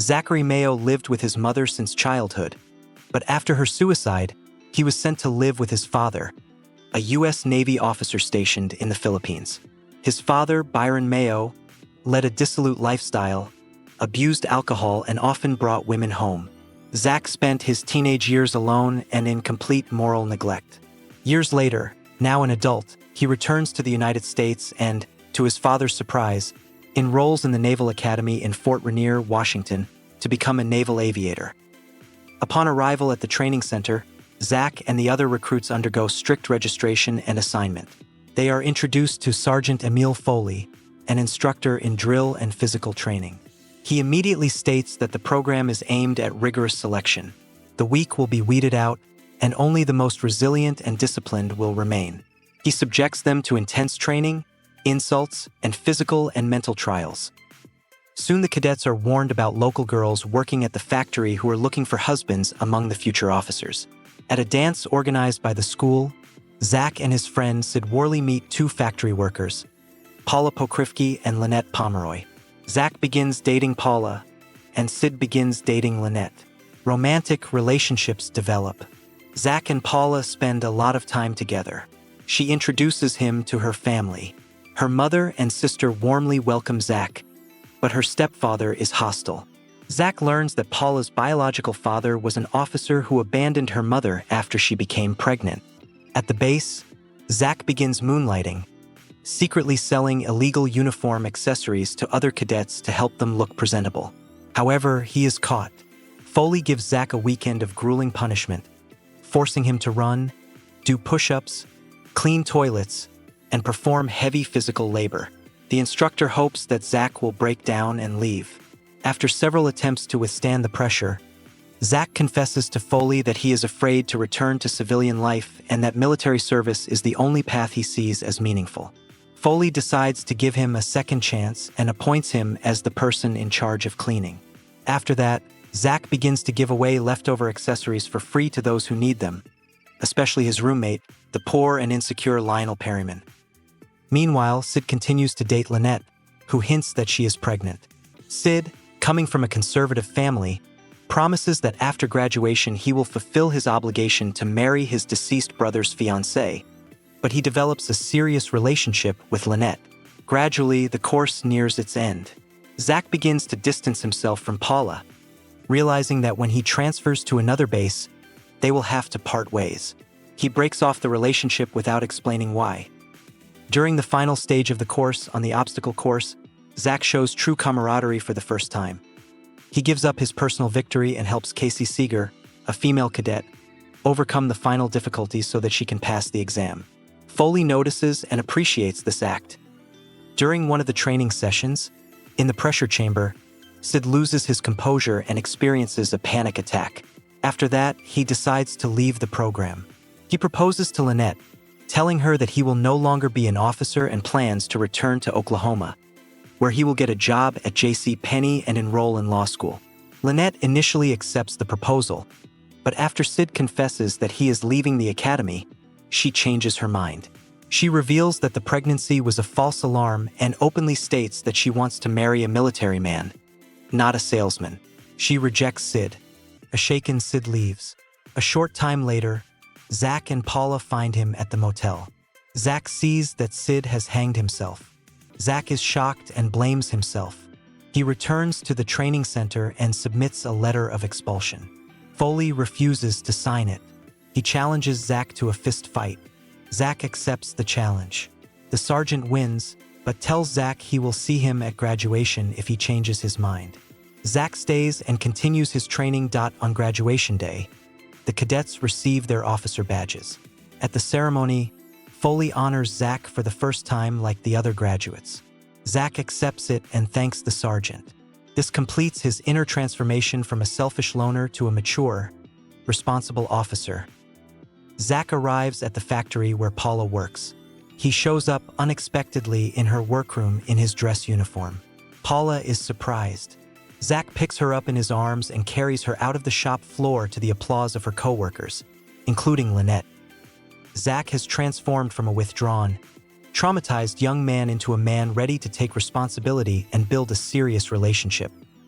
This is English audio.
Zachary Mayo lived with his mother since childhood, but after her suicide, he was sent to live with his father, a U.S. Navy officer stationed in the Philippines. His father, Byron Mayo, led a dissolute lifestyle, abused alcohol, and often brought women home. Zach spent his teenage years alone and in complete moral neglect. Years later, now an adult, he returns to the United States and, to his father's surprise, enrolls in the Naval Academy in Fort Rainier, Washington, to become a naval aviator. Upon arrival at the training center, Zach and the other recruits undergo strict registration and assignment. They are introduced to Sergeant Emil Foley, an instructor in drill and physical training. He immediately states that the program is aimed at rigorous selection. The weak will be weeded out, and only the most resilient and disciplined will remain. He subjects them to intense training, insults, and physical and mental trials. Soon the cadets are warned about local girls working at the factory who are looking for husbands among the future officers. At a dance organized by the school, Zach and his friend Sid Worley meet two factory workers, Paula Pokrivky and Lynette Pomeroy. Zach begins dating Paula, and Sid begins dating Lynette. Romantic relationships develop. Zach and Paula spend a lot of time together. She introduces him to her family. Her mother and sister warmly welcome Zach, but her stepfather is hostile. Zach learns that Paula's biological father was an officer who abandoned her mother after she became pregnant. At the base, Zach begins moonlighting, secretly selling illegal uniform accessories to other cadets to help them look presentable. However, he is caught. Foley gives Zach a weekend of grueling punishment, forcing him to run, do push-ups, clean toilets, and perform heavy physical labor. The instructor hopes that Zach will break down and leave. After several attempts to withstand the pressure, Zach confesses to Foley that he is afraid to return to civilian life and that military service is the only path he sees as meaningful. Foley decides to give him a second chance and appoints him as the person in charge of cleaning. After that, Zach begins to give away leftover accessories for free to those who need them, especially his roommate, the poor and insecure Lionel Perryman. Meanwhile, Sid continues to date Lynette, who hints that she is pregnant. Sid, coming from a conservative family, promises that after graduation he will fulfill his obligation to marry his deceased brother's fiancée, but he develops a serious relationship with Lynette. Gradually, the course nears its end. Zach begins to distance himself from Paula, realizing that when he transfers to another base, they will have to part ways. He breaks off the relationship without explaining why. During the final stage of the course, on the obstacle course, Zach shows true camaraderie for the first time. He gives up his personal victory and helps Casey Seeger, a female cadet, overcome the final difficulties so that she can pass the exam. Foley notices and appreciates this act. During one of the training sessions, in the pressure chamber, Sid loses his composure and experiences a panic attack. After that, he decides to leave the program. He proposes to Lynette, telling her that he will no longer be an officer and plans to return to Oklahoma, where he will get a job at J.C. Penney and enroll in law school. Lynette initially accepts the proposal, but after Sid confesses that he is leaving the academy, she changes her mind. She reveals that the pregnancy was a false alarm and openly states that she wants to marry a military man, not a salesman. She rejects Sid. A shaken Sid leaves. A short time later, Zach and Paula find him at the motel. Zach sees that Sid has hanged himself. Zach is shocked and blames himself. He returns to the training center and submits a letter of expulsion. Foley refuses to sign it. He challenges Zach to a fist fight. Zach accepts the challenge. The sergeant wins, but tells Zach he will see him at graduation if he changes his mind. Zach stays and continues his training. On graduation day, the cadets receive their officer badges. At the ceremony, Foley honors Zach for the first time like the other graduates. Zach accepts it and thanks the sergeant. This completes his inner transformation from a selfish loner to a mature, responsible officer. Zach arrives at the factory where Paula works. He shows up unexpectedly in her workroom in his dress uniform. Paula is surprised. Zach picks her up in his arms and carries her out of the shop floor to the applause of her coworkers, including Lynette. Zach has transformed from a withdrawn, traumatized young man into a man ready to take responsibility and build a serious relationship.